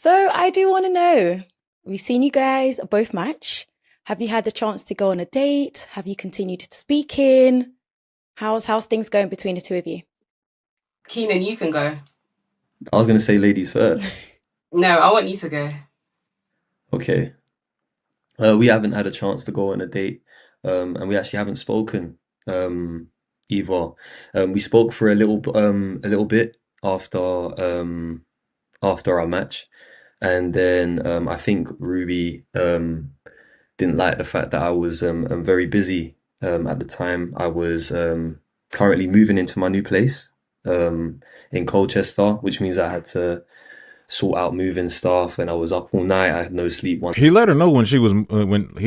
So I do want to know, we've seen you guys both match. Have you had the chance to go on a date? Have you continued speaking? How's things going between the two of you? Keenan, you can go. I was gonna say ladies first. No, I want you to go. Okay. We haven't had a chance to go on a date, and we actually haven't spoken either. We spoke for a little bit after after our match, and then I think Ruby didn't like the fact that I was very busy at the time. I was currently moving into my new place in Colchester, which means I had to sort out moving stuff, and I was up all night. I had no sleep one He let her know when he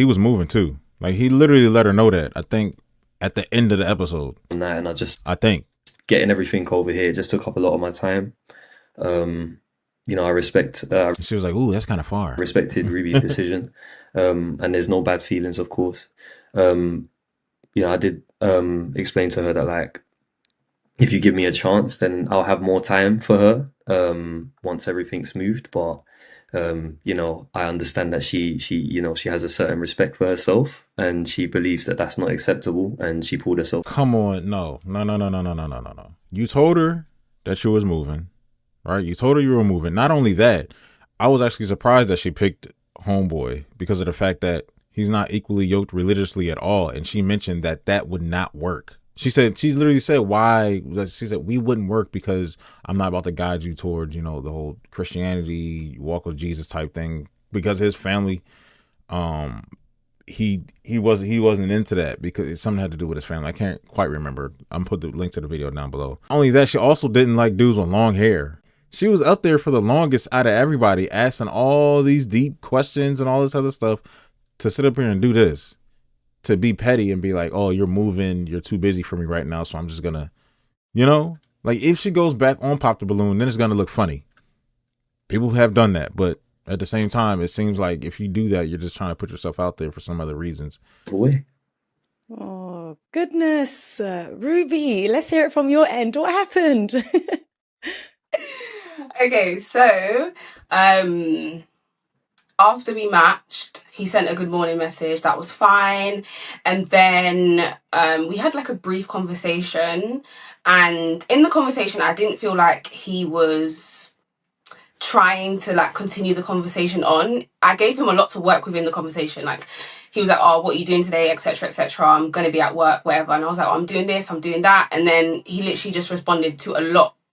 was moving too. Like he literally let her know that. I think at the end of the episode. night, and I just I think. getting everything over here just took up a lot of my time. Um, I She was like, "Ooh, that's kind of far." respected Ruby's decision, and there's no bad feelings, of course. Um, I did explain to her that like if you give me a chance, then I'll have more time for her once everything's moved. But I understand that she has a certain respect for herself, and she believes that that's not acceptable, and she pulled herself. Come on, no. You told her that you was moving, right? You told her you were moving. Not only that, I was actually surprised that she picked Homeboy because of the fact that he's not equally yoked religiously at all, and she mentioned that that would not work. She literally said why. She said we wouldn't work because I'm not about to guide you towards, the whole Christianity walk with Jesus type thing. Because his family, he wasn't into that because it's something had to do with his family. I can't quite remember. I'm put the link to the video down below. Only that, she also didn't like dudes with long hair. She was up there for the longest out of everybody, asking all these deep questions and all this other stuff to sit up here and do this. To be petty and be like, oh, you're moving, you're too busy for me right now, so I'm just gonna, like if she goes back on Pop the Balloon, then it's gonna look funny. People have done that, but at the same time, it seems like if you do that, you're just trying to put yourself out there for some other reasons. Away. Oh, goodness. Ruby, let's hear it from your end. What happened? Okay, so after we matched, he sent a good morning message. That was fine. And then we had like a brief conversation. And in the conversation, I didn't feel like he was trying to like continue the conversation on. I gave him a lot to work with in the conversation. Like he was like, oh, what are you doing today, etc., etc. I'm going to be at work, whatever. And I was like, oh, I'm doing this, I'm doing that. And then he literally just responded to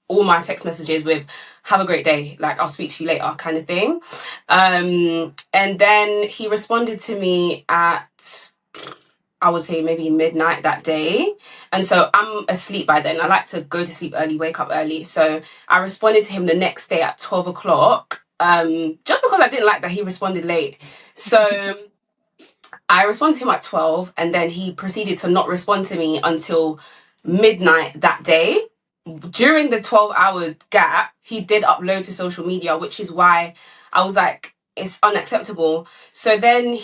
all my text messages with, have a great day, like I'll speak to you later kind of thing. And then he responded to me at, I would say maybe midnight that day. And so I'm asleep by then. I like to go to sleep early, wake up early. So I responded to him the next day at 12 o'clock, just because I didn't like that he responded late. So I responded to him at 12, and then he proceeded to not respond to me until midnight that day. During the 12-hour gap, he did upload to social media, which is why I was like, it's unacceptable. So then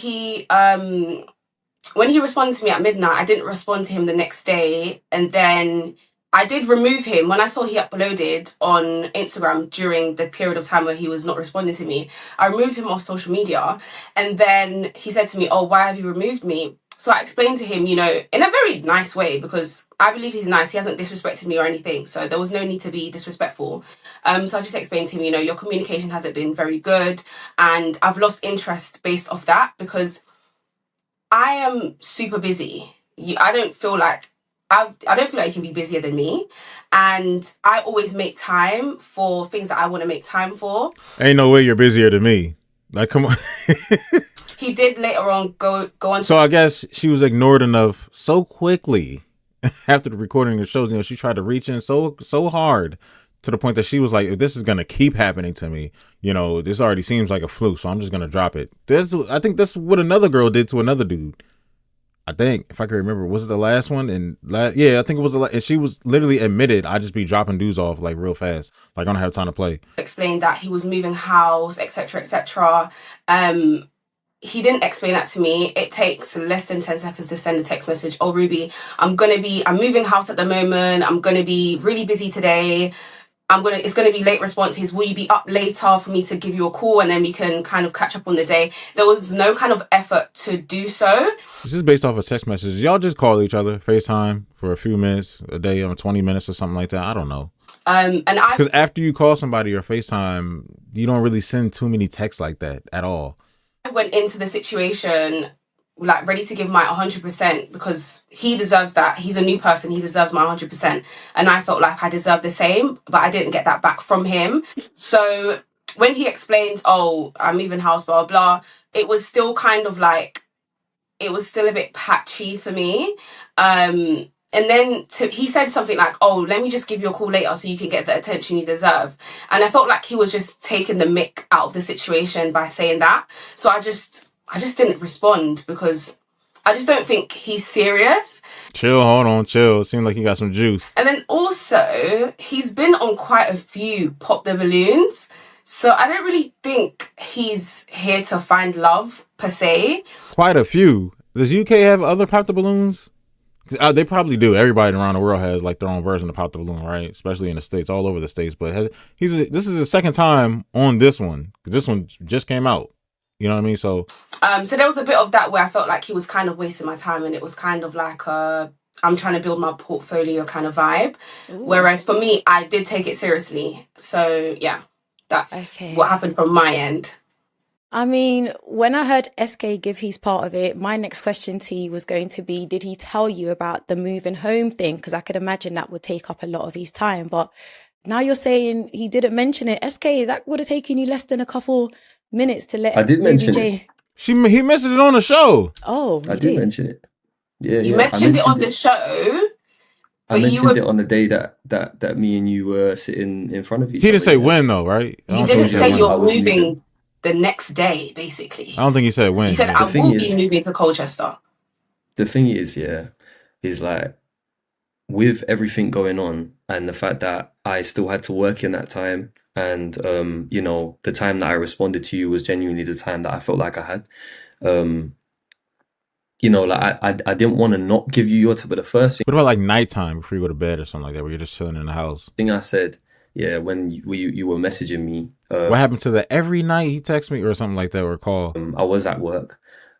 when he responded to me at midnight, I didn't respond to him the next day. And then I did remove him. When I saw he uploaded on Instagram during the period of time where he was not responding to me, I removed him off social media. And then he said to me, oh, why have you removed me? So I explained to him, in a very nice way, because I believe he's nice. He hasn't disrespected me or anything. So there was no need to be disrespectful. So I just explained to him, your communication hasn't been very good. And I've lost interest based off that because I am super busy. I don't feel like you can be busier than me. And I always make time for things that I want to make time for. Ain't no way you're busier than me. Like, come on. He did later on go on. So I guess she was ignored enough so quickly after the recording of shows. She tried to reach in so hard to the point that she was like, if this is going to keep happening to me, this already seems like a fluke, so I'm just going to drop it. I think that's what another girl did to another dude. I think, if I can remember, was it the last one? Yeah, I think it was the last. And she was literally admitted, I just be dropping dudes off like real fast. Like I don't have time to play. Explained that he was moving house, etc., etc. He didn't explain that to me. It takes less than 10 seconds to send a text message. Oh, Ruby, I'm moving house at the moment. I'm going to be really busy today. it's gonna be late responses. Will you be up later for me to give you a call and then we can kind of catch up on the day? There was no kind of effort to do so. This is based off of text messages. Y'all just call each other, FaceTime for a few minutes a day, 20 minutes or something like that. I don't know. And because after you call somebody or FaceTime, you don't really send too many texts like that at all. I went into the situation like ready to give my 100% because he deserves that. He's a new person. He deserves my 100%. And I felt like I deserved the same, but I didn't get that back from him. So when he explained, oh, I'm moving house, blah, blah, it was still kind of like, it was still a bit patchy for me. And then he said something like, oh, let me just give you a call later so you can get the attention you deserve. And I felt like he was just taking the mick out of the situation by saying that. So I just didn't respond because I just don't think he's serious. Chill, hold on, chill. Seems like he got some juice. And then also, he's been on quite a few Pop the Balloons. So I don't really think he's here to find love, per se. Quite a few. Does UK have other Pop the Balloons? They probably do. Everybody around the world has like their own version of Pop the Balloon, right? Especially in the States, all over the States. But this is the second time on this one. Because this one just came out. You know what I mean? So there was a bit of that where I felt like he was kind of wasting my time, and it was kind of like I'm trying to build my portfolio kind of vibe. Ooh. Whereas for me, I did take it seriously. So yeah, that's what happened from my end. I mean, when I heard SK give his part of it, my next question to you was going to be, did he tell you about the moving home thing? Because I could imagine that would take up a lot of his time. But now you're saying he didn't mention it. SK, that would have taken you less than a couple minutes to let I did Ruby mention J. it. He mentioned it on the show. Oh, I did mention it. Yeah, you mentioned it on the show. I mentioned it on the day that me and you were sitting in front of each other. He didn't say when though, right? You didn't say you're moving the next day, basically. I don't think he said when. He said, I will be moving to Colchester. The thing is, is like, with everything going on and the fact that I still had to work in that time, and you know, the time that I responded to you was genuinely the time that I felt like I had. You know, like I didn't want to not give you your time, but the first thing. What about like nighttime before you go to bed or something like that, where you're just chilling in the house? Thing I said, yeah, when you were messaging me. What happened to that? Every night he texts me or something like that, or call. I was at work.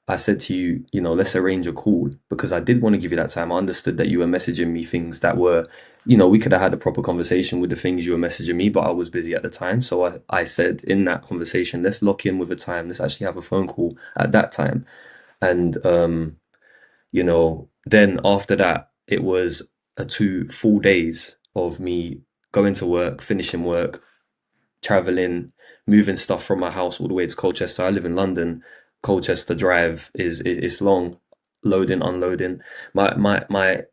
I said to you, you know, let's arrange a call, because I did want to give you that time. I understood that you were messaging me things that were, you know, we could have had a proper conversation with the things you were messaging me, but I was busy at the time. So I said in that conversation, let's lock in with a time. Let's actually have a phone call at that time. And, you know, then after that, it was 2 full days of me going to work, finishing work, traveling, moving stuff from my house all the way to Colchester. I live in London. Colchester Drive is long, loading, unloading. My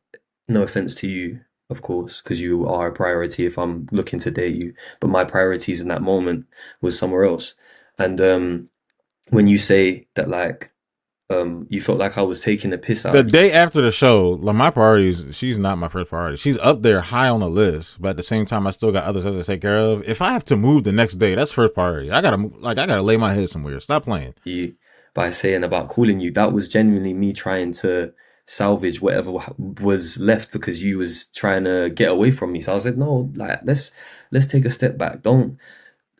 no offense to you, of course, because you are a priority if I'm looking to date you, but my priorities in that moment was somewhere else. And when you say that, like, you felt like I was taking the piss out. The day after the show, like, my priorities, she's not my first priority. She's up there high on the list, but at the same time, I still got other stuff to take care of. If I have to move the next day, that's first priority. I gotta lay my head somewhere. Stop playing. You, by saying about calling you, that was genuinely me trying to salvage whatever was left, because you was trying to get away from me. So I said, no, like, let's take a step back. Don't,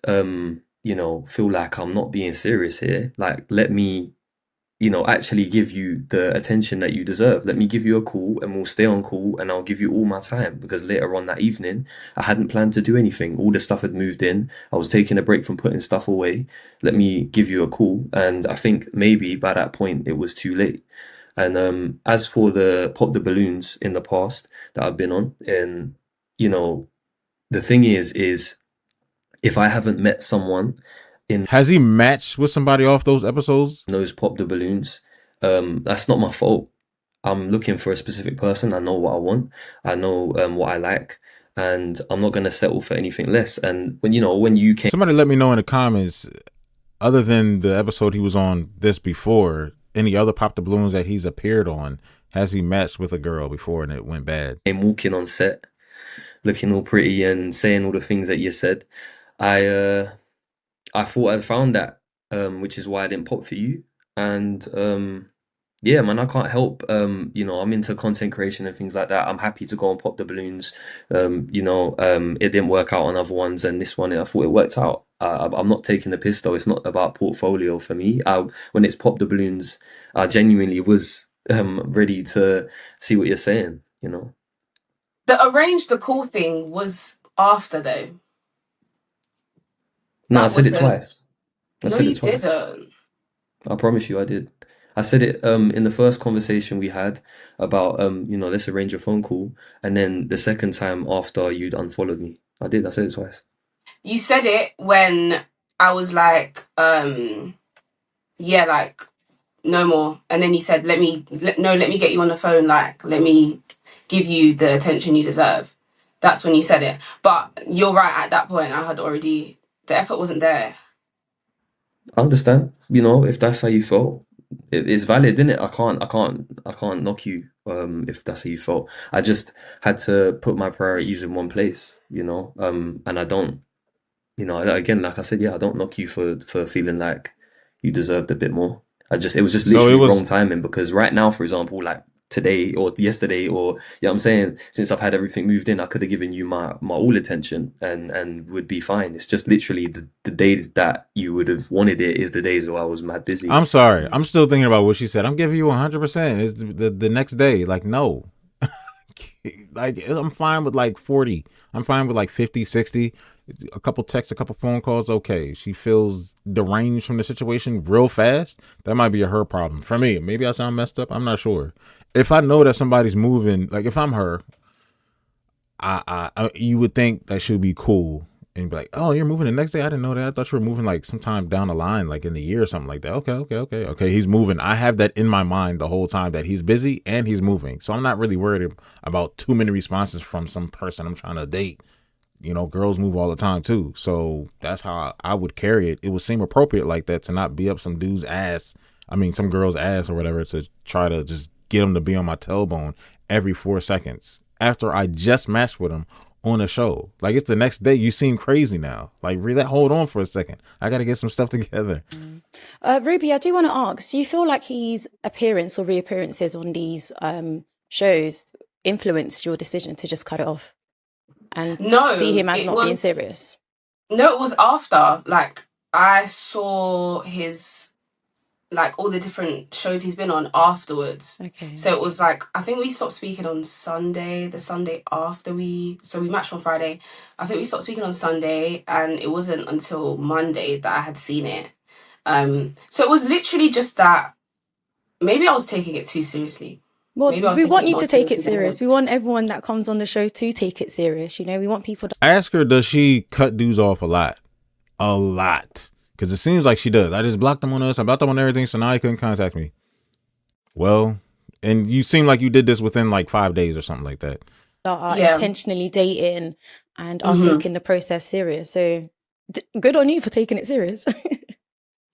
you know, feel like I'm not being serious here. Like, let me, you know, actually give you the attention that you deserve. Let me give you a call and we'll stay on call, and I'll give you all my time, because later on that evening, I hadn't planned to do anything. All the stuff had moved in. I was taking a break from putting stuff away. Let me give you a call. And I think maybe by that point it was too late. And as for the Pop the Balloons in the past that I've been on, and, you know, the thing is if I haven't met someone, has he matched with somebody off those episodes? Those Pop the Balloons, that's not my fault. I'm looking for a specific person. I know what I want. I know what I like, and I'm not going to settle for anything less. And when you came, somebody let me know in the comments, other than the episode he was on this before, any other Pop the Balloons that he's appeared on, has he matched with a girl before and it went bad? Came walking on set, looking all pretty and saying all the things that you said. I thought I'd found that, which is why I didn't pop for you. And Yeah, man, I can't help. I'm into content creation and things like that. I'm happy to go and pop the balloons. It didn't work out on other ones, and this one I thought it worked out. I'm not taking the piss though. It's not about portfolio for me. When it's pop the balloons, I genuinely was ready to see what you're saying. The arrange the call thing was after though. No, I That said it wasn't. twice. I No, said it you twice. didn't. I promise you I did. I said it in the first conversation we had about let's arrange a phone call, and then the second time after you'd unfollowed me. I did, I said it twice. You said it when I was like, yeah, like no more. And then you said, let me get you on the phone. Like, let me give you the attention you deserve. That's when you said it. But you're right. At that point, I had already, the effort wasn't there. I understand, if that's how you felt. It's valid, isn't it? I can't knock you if that's how you felt. I just had to put my priorities in one place. And I don't, again, like I said, yeah, I don't knock you for feeling like you deserved a bit more. It was just So it literally wrong was. timing because right now, for example, like today or yesterday or I'm saying, since I've had everything moved in, I could have given you my all attention and would be fine. It's just literally the days that you would have wanted it is the days where I was mad busy. I'm sorry. I'm still thinking about what she said. I'm giving you 100%. It's the next day. Like, no. Like, I'm fine with like 40. I'm fine with like 50, 60. A couple texts, a couple phone calls. Okay. She feels deranged from the situation real fast. That might be a her problem. For me, maybe I sound messed up. I'm not sure. If I know that somebody's moving, like if I'm her, you would think that should be cool and be like, oh, you're moving the next day. I didn't know that. I thought you were moving like sometime down the line, like in the year or something like that. Okay. He's moving. I have that in my mind the whole time that he's busy and he's moving. So I'm not really worried about too many responses from some person I'm trying to date. Girls move all the time too. So that's how I would carry it. It would seem appropriate like that to not be up some dude's ass. I mean, some girl's ass or whatever to try to just get him to be on my tailbone every 4 seconds after I just matched with him on a show. Like, it's the next day. You seem crazy now. Like, really, hold on for a second. I got to get some stuff together. Ruby, I do want to ask, do you feel like his appearance or reappearances on these shows influenced your decision to just cut it off and see No, him as it not being was. serious? No, it was after. Like, I saw his, like, all the different shows he's been on afterwards. Okay. So it was like, I think we stopped speaking on Sunday, the Sunday after so we matched on Friday. I think we stopped speaking on Sunday, and it wasn't until Monday that I had seen it. So it was literally just that maybe I was taking it too seriously. Well, Maybe I was we taking want it you more to take it seriously than I serious. We want everyone that comes on the show to take it serious. We want people to Ask her, does she cut dudes off a lot? A lot. Because it seems like she does. I just blocked them on us. I blocked them on everything, so now he couldn't contact me. Well, and you seem like you did this within like 5 days or something like that. are Yeah. intentionally dating and are Mhm. taking the process serious. So good on you for taking it serious.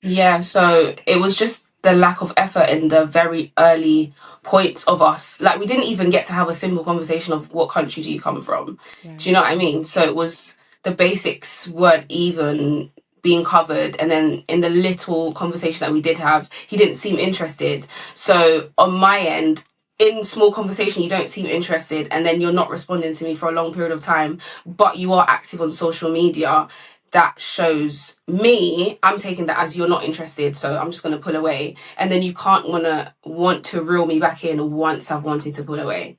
Yeah, so it was just the lack of effort in the very early points of us. Like, we didn't even get to have a simple conversation of what country do you come from. Do you know what I mean? So it was, the basics weren't even being covered, and then in the little conversation that we did have, he didn't seem interested. So on my end, in small conversation, you don't seem interested, and then you're not responding to me for a long period of time, but you are active on social media. That shows me, I'm taking that as you're not interested, so I'm just going to pull away. And then you can't want to reel me back in once I've wanted to pull away.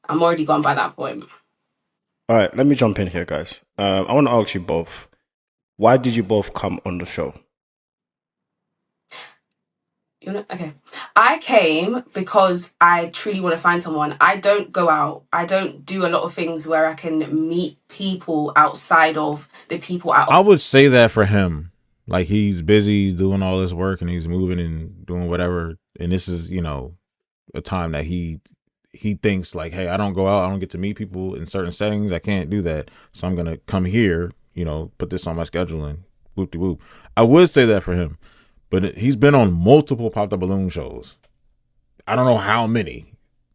I'm already gone by that point. All right, let me jump in here, guys. I want to ask you both, why did you both come on the show? Okay. I came because I truly want to find someone. I don't go out. I don't do a lot of things where I can meet people outside of the people I would say that for him. Like, he's busy, he's doing all this work and he's moving and doing whatever. And this is, a time that he thinks like, hey, I don't go out, I don't get to meet people in certain settings. I can't do that. So I'm going to come here, put this on my schedule and whoop-de-whoop. I would say that for him. But he's been on multiple Pop the Balloon shows. I don't know how many.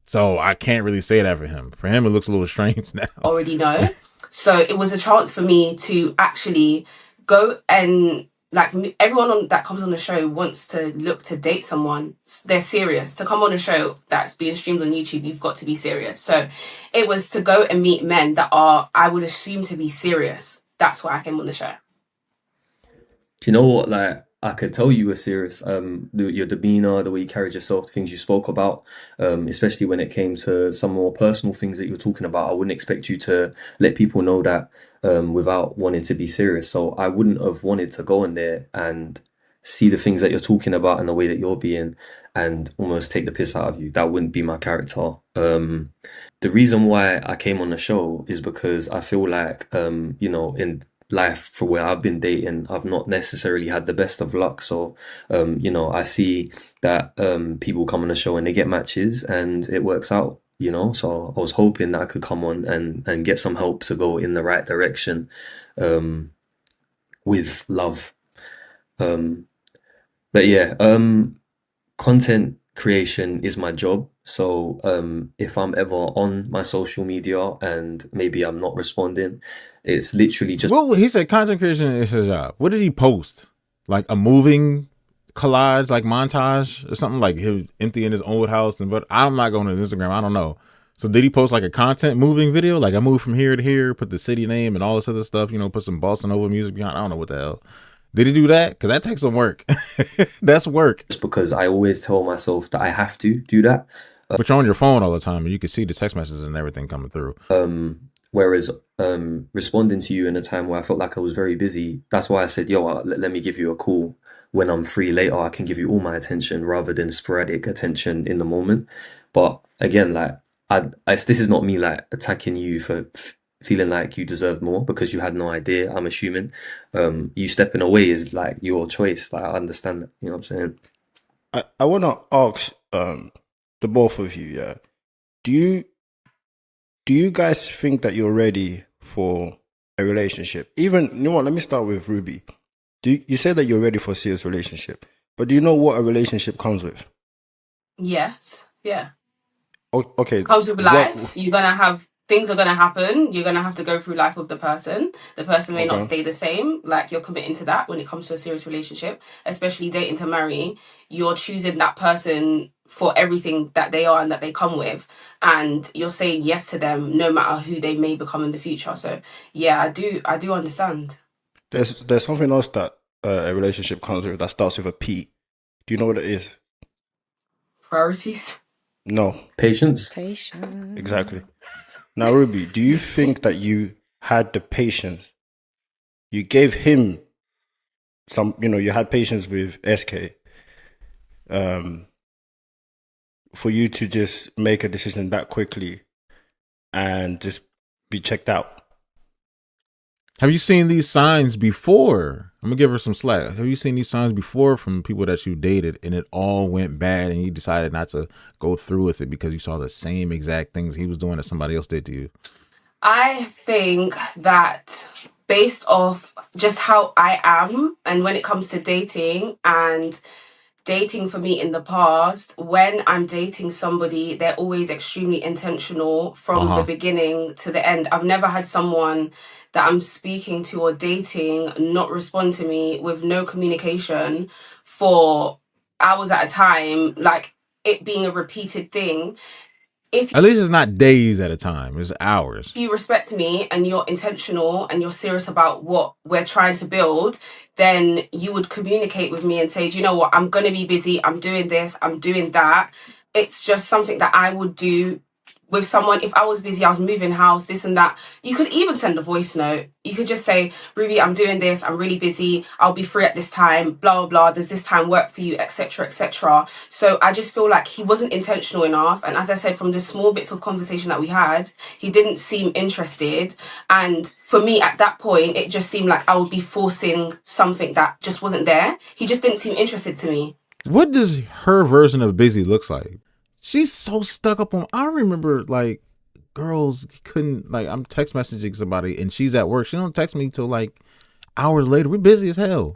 So I can't really say that for him. For him, it looks a little strange now. Already know. So it was a chance for me to actually go and Like everyone that comes on the show wants to look to date someone. They're serious. To come on a show that's being streamed on YouTube, you've got to be serious. So it was to go and meet men that are, I would assume, to be serious. That's why I came on the show. Do you know what? Like, I could tell you were serious. Your demeanor, the way you carried yourself, the things you spoke about, especially when it came to some more personal things that you were talking about. I wouldn't expect you to let people know that without wanting to be serious. So I wouldn't have wanted to go in there and see the things that you're talking about and the way that you're being and almost take the piss out of you. That wouldn't be my character. The reason why I came on the show is because I feel like, in life for where I've been dating, I've not necessarily had the best of luck. So, I see that people come on the show and they get matches and it works out, So I was hoping that I could come on and get some help to go in the right direction with love. But yeah, content creation is my job. So if I'm ever on my social media and maybe I'm not responding, it's literally just Well, he said content creation is his job. What did he post? Like a moving collage, like montage or something, like him emptying his old house. But I'm not going to Instagram. I don't know. So did he post like a content moving video? Like I moved from here to here, put the city name and all this other stuff, put some Boston Nova music behind. I don't know what the hell. Did he do that? Because that takes some work. That's work. because I always tell myself that I have to do that. But you're on your phone all the time and you can see the text messages and everything coming through. Whereas responding to you in a time where I felt like I was very busy, that's why I said, yo, let me give you a call when I'm free later. I can give you all my attention rather than sporadic attention in the moment. But again, like, this is not me like attacking you for feeling like you deserve more because you had no idea. I'm assuming you stepping away is like your choice. Like I understand that, you know what I'm saying? I want to ask the both of you, yeah. Do you guys think that you're ready for a relationship? Even, you know what, let me start with Ruby. You say that you're ready for a serious relationship, but do you know what a relationship comes with? Yes. Yeah. Okay. Comes with life. You're going to have, things are going to happen. You're going to have to go through life with the person. The person may not stay the same. Like, you're committing to that when it comes to a serious relationship, especially dating to marry. You're choosing that person for everything that they are and that they come with. And you're saying yes to them no matter who they may become in the future. So, yeah, I do understand. There's something else that a relationship comes with that starts with a P. Do you know what it is? Priorities? No. Patience. Exactly. Now, Ruby, do you think that you had the patience? You gave him some, you had patience with SK for you to just make a decision that quickly and just be checked out. Have you seen these signs before? I'm gonna give her some slack. Have you seen these signs before from people that you dated and it all went bad and you decided not to go through with it because you saw the same exact things he was doing that somebody else did to you? I think that based off just how I am and when it comes to dating and dating for me in the past, when I'm dating somebody, they're always extremely intentional from the beginning to the end. I've never had someone that I'm speaking to or dating not respond to me with no communication for hours at a time, like it being a repeated thing. At least it's not days at a time, it's hours. If you respect me and you're intentional and you're serious about what we're trying to build, then you would communicate with me and say, do you know what, I'm going to be busy, I'm doing this, I'm doing that. It's just something that I would do with someone. If I was busy, I was moving house, this and that. You could even send a voice note. You could just say, Ruby, I'm doing this, I'm really busy, I'll be free at this time, blah, blah, blah. Does this time work for you, etc., etc. So I just feel like he wasn't intentional enough. And as I said, from the small bits of conversation that we had, he didn't seem interested. And for me, at that point, it just seemed like I would be forcing something that just wasn't there. He just didn't seem interested to me. What does her version of busy looks like? She's so stuck up on. I remember like girls couldn't, like, I'm text messaging somebody and she's at work. She don't text me till like hours later. We're busy as hell.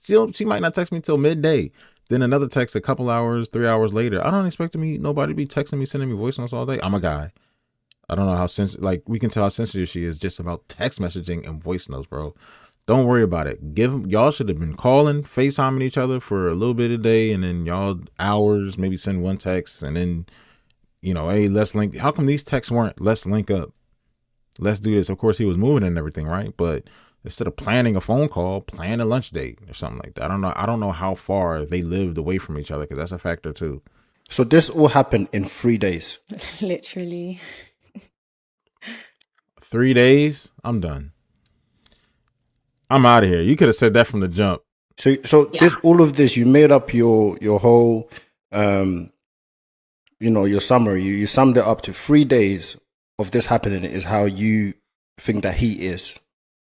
She might not text me till midday. Then another text a couple hours, 3 hours later. I don't expect nobody to be texting me, sending me voice notes all day. I'm a guy. I don't know how sensitive, like we can tell how sensitive she is just about text messaging and voice notes, bro. Don't worry about it. Y'all should have been calling, FaceTiming each other for a little bit a day, and then y'all hours, maybe send one text, and then, hey, let's link. How come these texts weren't, let's link up? Let's do this. Of course, he was moving and everything, right? But instead of planning a phone call, plan a lunch date or something like that. I don't know how far they lived away from each other, because that's a factor too. So this all happened in 3 days. Literally. 3 days? I'm done. I'm out of here. You could have said that from the jump. So this, all of this, you made up your whole, your summary. You summed it up to 3 days of this happening is how you think that he is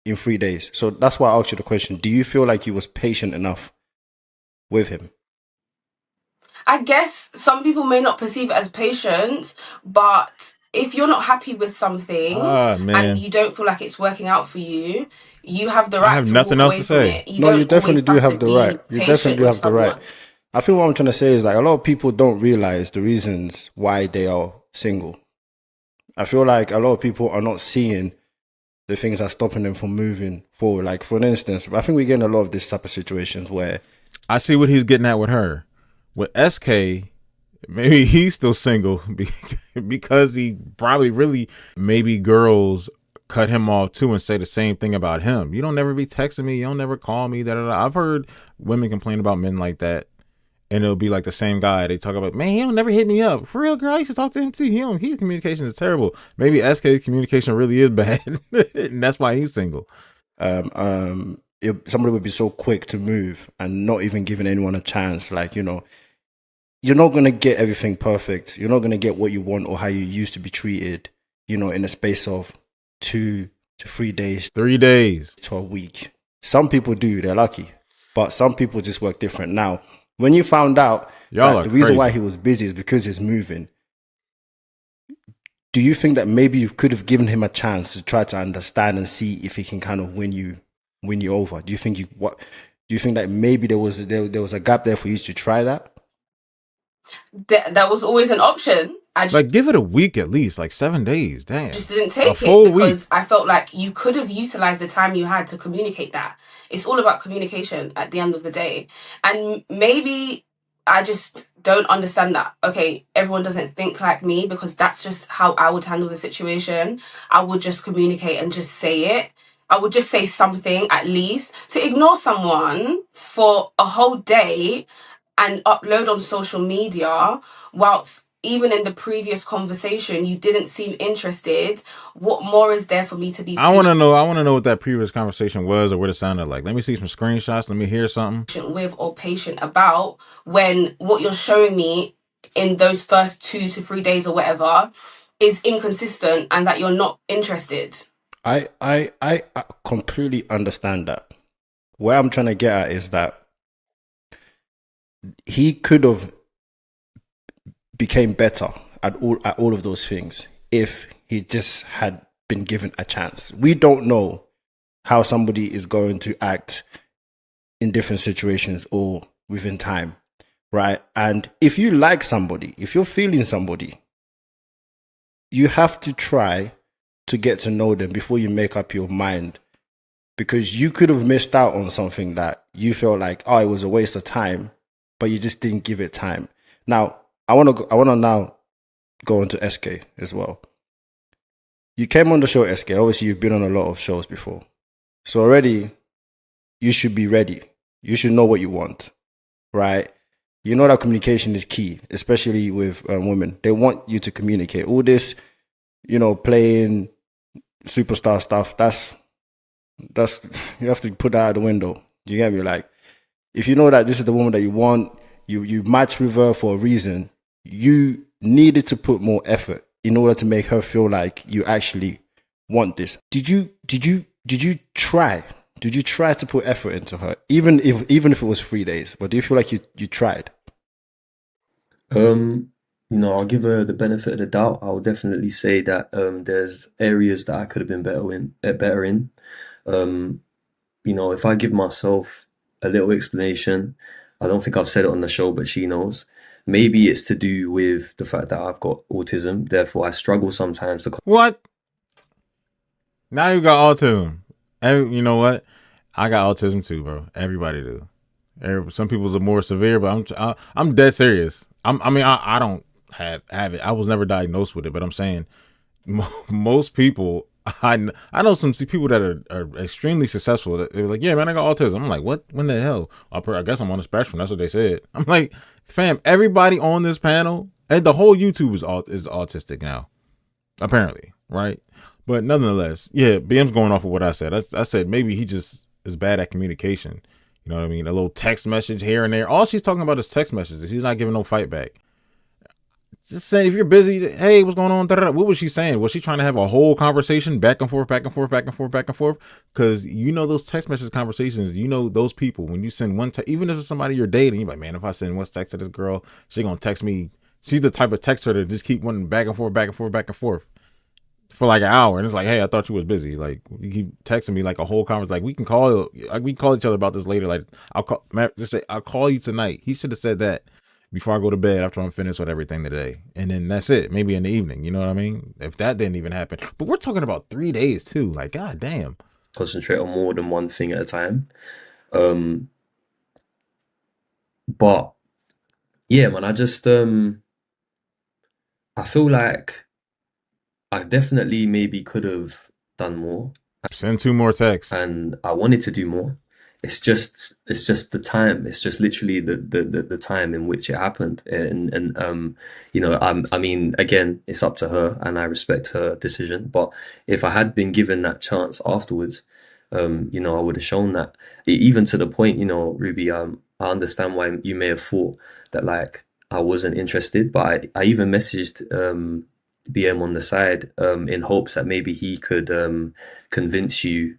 in 3 days. So that's why I asked you the question. Do you feel like you was patient enough with him? I guess some people may not perceive it as patience, but if you're not happy with something and you don't feel like it's working out for you, you have the right to nothing walk else away to from say. it. No, you definitely do have the right. You definitely do have the right. I feel what I'm trying to say is like a lot of people don't realize the reasons why they are single. I feel like a lot of people are not seeing the things that are stopping them from moving forward. Like, for instance, I think we're getting a lot of this type of situations where I see what he's getting at with her. With SK, maybe he's still single because he probably really, maybe girls cut him off too and say the same thing about him. You don't never be texting me. You don't never call me. I've heard women complain about men like that. And it'll be like the same guy. They talk about, man, he don't never hit me up. For real, girl, I used to talk to him too. His communication is terrible. Maybe SK's communication really is bad. And that's why he's single. If somebody would be so quick to move and not even giving anyone a chance. Like, you're not going to get everything perfect. You're not going to get what you want or how you used to be treated, in a space of 2 to 3 days. 3 days. To a week. Some people do, they're lucky. But some people just work different. Now, when you found out that the reason why he was busy is because he's moving, do you think that maybe you could have given him a chance to try to understand and see if he can kind of win you over? Do you think that maybe there was a gap there for you to try that? That was always an option. Like, give it a week at least, like 7 days. Damn. Just didn't take it because week. I felt like you could have utilized the time you had to communicate that. It's all about communication at the end of the day. And maybe I just don't understand that. Okay, everyone doesn't think like me, because that's just how I would handle the situation. I would just communicate and just say it. I would just say something at least. To ignore someone for a whole day and upload on social media whilst even in the previous conversation you didn't seem interested, what more is there for me to be I want to know what that previous conversation was or what it sounded like. Let me see some screenshots. Let me hear something. With or patient about, when what you're showing me in those first 2 to 3 days or whatever is inconsistent and that you're not interested. I completely understand that. Where I'm trying to get at is that he could have became better at all of those things if he just had been given a chance. We don't know how somebody is going to act in different situations or within time, right? And if you like somebody, if you're feeling somebody, you have to try to get to know them before you make up your mind, because you could have missed out on something that you felt like, oh, it was a waste of time, but you just didn't give it time. Now, I want to now go into SK as well. You came on the show, SK. Obviously, you've been on a lot of shows before. So already, you should be ready. You should know what you want, right? You know that communication is key, especially with women. They want you to communicate. All this, playing superstar stuff, that's you have to put that out the window. You get me? Like, if you know that this is the woman that you want, you match with her for a reason, you needed to put more effort in order to make her feel like you actually want this. Did you try? Did you try to put effort into her, even if it was 3 days? But do you feel like you tried? I'll give her the benefit of the doubt. I'll definitely say that there's areas that I could have been better in. If I give myself a little explanation, I don't think I've said it on the show, but she knows. Maybe it's to do with the fact that I've got autism. Therefore, I struggle sometimes to... What? Now you got autism. And you know what? I got autism too, bro. Everybody do. Some people's are more severe, but I'm dead serious. I don't have it. I was never diagnosed with it, but I'm saying most people. I know some people that are extremely successful. They're like, yeah, man, I got autism. I'm like, what? When the hell? I guess I'm on the spectrum. That's what they said. I'm like, fam, everybody on this panel and the whole YouTube is autistic now, apparently, right? But nonetheless, yeah, BM's going off of what I said. I said maybe he just is bad at communication. You know what I mean? A little text message here and there. All she's talking about is text messages. He's not giving no fight back. Just saying, if you're busy, hey, what's going on? What was she saying? Was she trying to have a whole conversation back and forth, back and forth, back and forth, back and forth? Because you know those text message conversations, you know those people, when you send one text, even if it's somebody you're dating, you're like, man, if I send one text to this girl, she's going to text me. She's the type of texter to just keep one back and forth, back and forth, back and forth for like an hour. And it's like, hey, I thought you was busy. Like, you keep texting me like a whole conversation. Like, we can call each other about this later. Like, I'll call you tonight. He should have said that before I go to bed after I'm finished with everything today. And then that's it. Maybe in the evening. You know what I mean? If that didn't even happen. But we're talking about 3 days too. Like, god damn. Concentrate on more than one thing at a time. But yeah, man, I just I feel like I definitely maybe could have done more, Send 2 more texts. and I wanted to do more. It's just the time. It's just literally the time in which it happened. And you know, I mean, again, it's up to her, and I respect her decision. But if I had been given that chance afterwards, you know, I would have shown that. Even to the point, you know, Ruby, I understand why you may have thought that like I wasn't interested, but I even messaged BM on the side in hopes that maybe he could convince you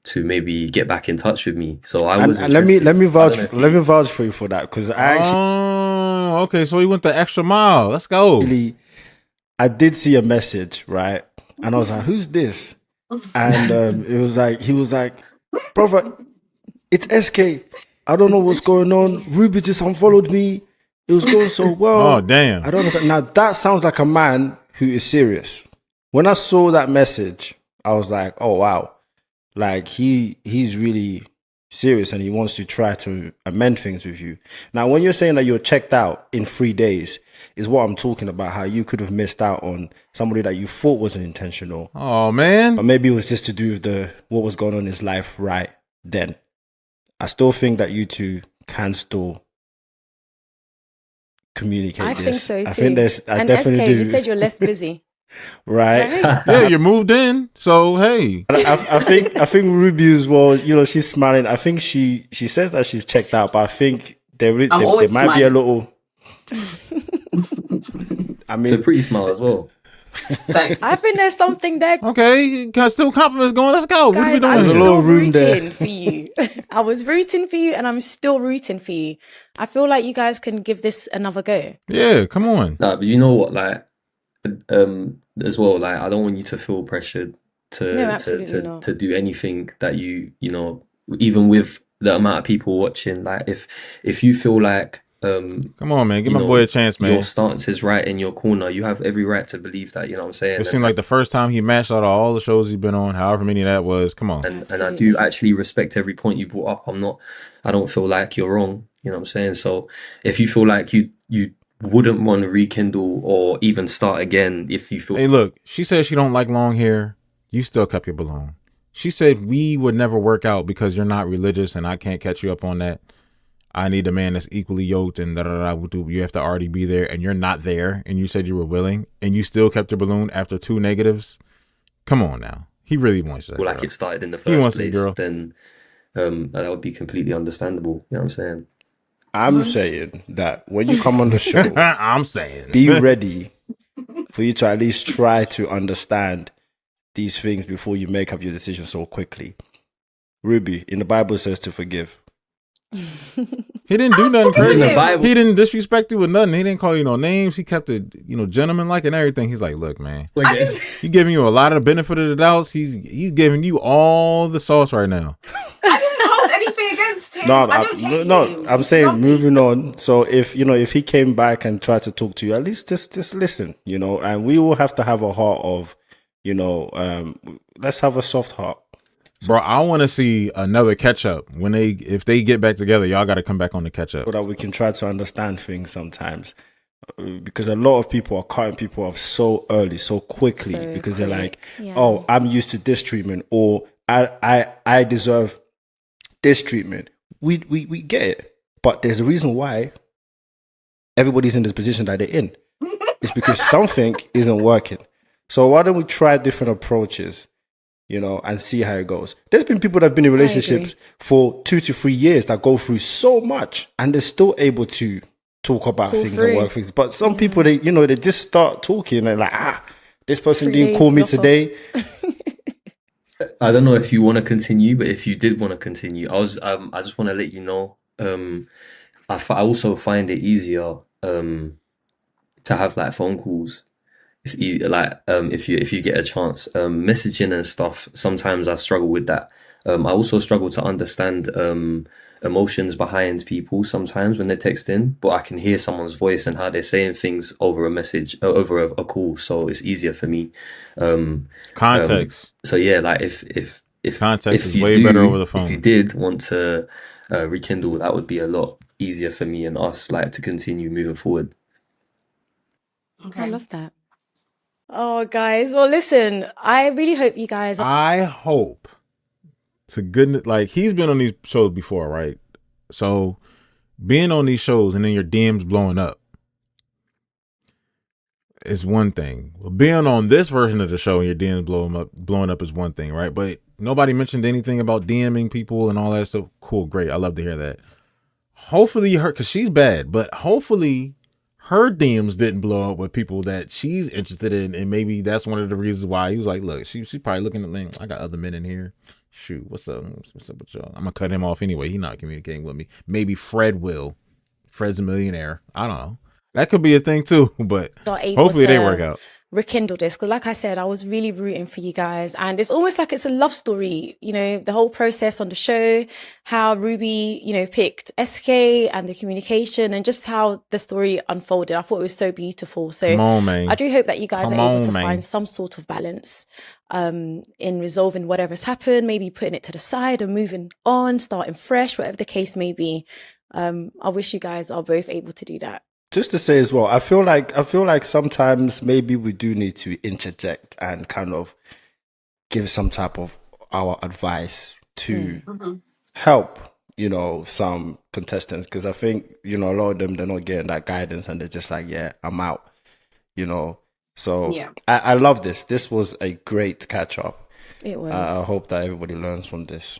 to maybe get back in touch with me. So I was And interested. let me I don't know if let me vouch for you for that, because I Oh, okay. So he went the extra mile. Let's go. actually I did see a message, right? And I was like, who's this? And it was like, he was like, brother, it's SK. I don't know what's going on. Ruby just unfollowed me. It was going so well. Oh, damn. I don't understand. Now that sounds like a man who is serious. When I saw that message, I was like, oh wow. Like he's really serious and he wants to try to amend things with you. Now, when you're saying that you're checked out in 3 days, is what I'm talking about, how you could have missed out on somebody that you thought wasn't intentional. Oh, man. But maybe it was just to do with what was going on in his life right then. I still think that you two can still communicate I this. think so too. I think I and definitely SK, do. you said you're less busy. Right. Right? Yeah, you moved in. So, hey. I think Ruby as well, you know, she's smiling. I think she says that she's checked out, but I think there always might be a smiling. little I It's a mean, pretty smile as well. Thanks. I think there's something there. Okay. Got still compliments going. Let's go. What are we Guys, I'm doing There's a here? little still room there. rooting for you. I was rooting for you and I'm still rooting for you. I feel like you guys can give this another go. Yeah, come on. Nah, but you know what, like, as well, like, I don't want you to feel pressured No, to absolutely not. to do anything that you know, even with the amount of people watching. Like, if you feel like Come on, man. Give you my know, boy a chance, man. your stance is right in your corner, you have every right to believe that. You know what I'm saying? It And seemed like the first time he matched out of all the shows he's been on, however many that was. Come on. and I Absolutely. do actually respect every point you brought up. I don't feel like you're wrong. You know what I'm saying? So if you feel like you wouldn't want to rekindle or even start again, if you feel Hey, look, she said she don't like long hair. You still kept your balloon. She said we would never work out because you're not religious and I can't catch you up on that. I need a man that's equally yoked and you have to already be there and you're not there. And you said you were willing and you still kept your balloon after 2 negatives. Come on now. He really wants that. like girl. it started in the He first wants it, place, girl. then that would be completely understandable. You know what I'm saying? I'm saying that when you come on the show, I'm saying. be ready for you to at least try to understand these things before you make up your decision so quickly. Ruby, in the Bible it says to forgive. He didn't do nothing In crazy. the Bible, He didn't disrespect you with nothing. He didn't call you no names. He kept it, gentleman-like and everything. He's like, look, man, he giving you a lot of the benefit of the doubt. He's giving you all the sauce right now. I didn't hold anything against him. No, I don't hate no, him. I'm saying Lovely. moving on. So if he came back and tried to talk to you, at least just listen, and we will have to have a heart of, let's have a soft heart. Bro, I want to see another catch up. If they get back together, y'all got to come back on the catch up so that we can try to understand things sometimes. Because a lot of people are cutting people off so early, so quickly, So because they're like, quick, yeah. "Oh, I'm used to this treatment," or "I deserve this treatment." We get it, but there's a reason why everybody's in this position that they're in. It's because something isn't working. So why don't we try different approaches, and see how it goes? There's been people that have been in relationships for 2 to 3 years that go through so much, and they're still able to talk about Pull things through. and work things. But some people, they just start talking and they're like, this person 3 didn't days call me drop off. today. I don't know if you want to continue, but if you did want to continue, I just want to let you know. I also find it easier to have like phone calls. It's easy, like if you get a chance, messaging and stuff. Sometimes I struggle with that. I also struggle to understand emotions behind people sometimes when they're texting, but I can hear someone's voice and how they're saying things over a message, over a call. So it's easier for me. context. So yeah, like if Context if is you way better over the if you phone. did want to rekindle, that would be a lot easier for me and us, like to continue moving forward. I Okay. love that. Oh, guys. Well, listen, I really hope you guys I hope to goodness, like, he's been on these shows before, right? So being on these shows and then your DMs blowing up is one thing. Being on this version of the show and your DMs blowing up is one thing, right? But nobody mentioned anything about DMing people and all that stuff. Cool, great. I love to hear that. Hopefully because she's bad, but hopefully her DMs didn't blow up with people that she's interested in, and maybe that's one of the reasons why he was like, look, she's probably looking at me. I got other men in here. Shoot, what's up with y'all? I'm gonna cut him off anyway. He's not communicating with me. Maybe Fred will. Fred's a millionaire. I don't know. That could be a thing too, but are able hopefully they to work out. rekindle this, because like I said, I was really rooting for you guys, and it's almost like it's a love story, the whole process on the show, how Ruby picked SK and the communication and just how the story unfolded. I thought it was so beautiful. So Come on, man. I do hope that you guys Come are able on, to man. find some sort of balance in resolving whatever's happened, maybe putting it to the side and moving on, starting fresh, whatever the case may be. I wish you guys are both able to do that. Just to say as well, I feel like sometimes maybe we do need to interject and kind of give some type of our advice to help, some contestants, because I think, a lot of them, they're not getting that guidance and they're just like, yeah, I'm out, So Yeah. I love this. This was a great catch up. It was. I hope that everybody learns from this.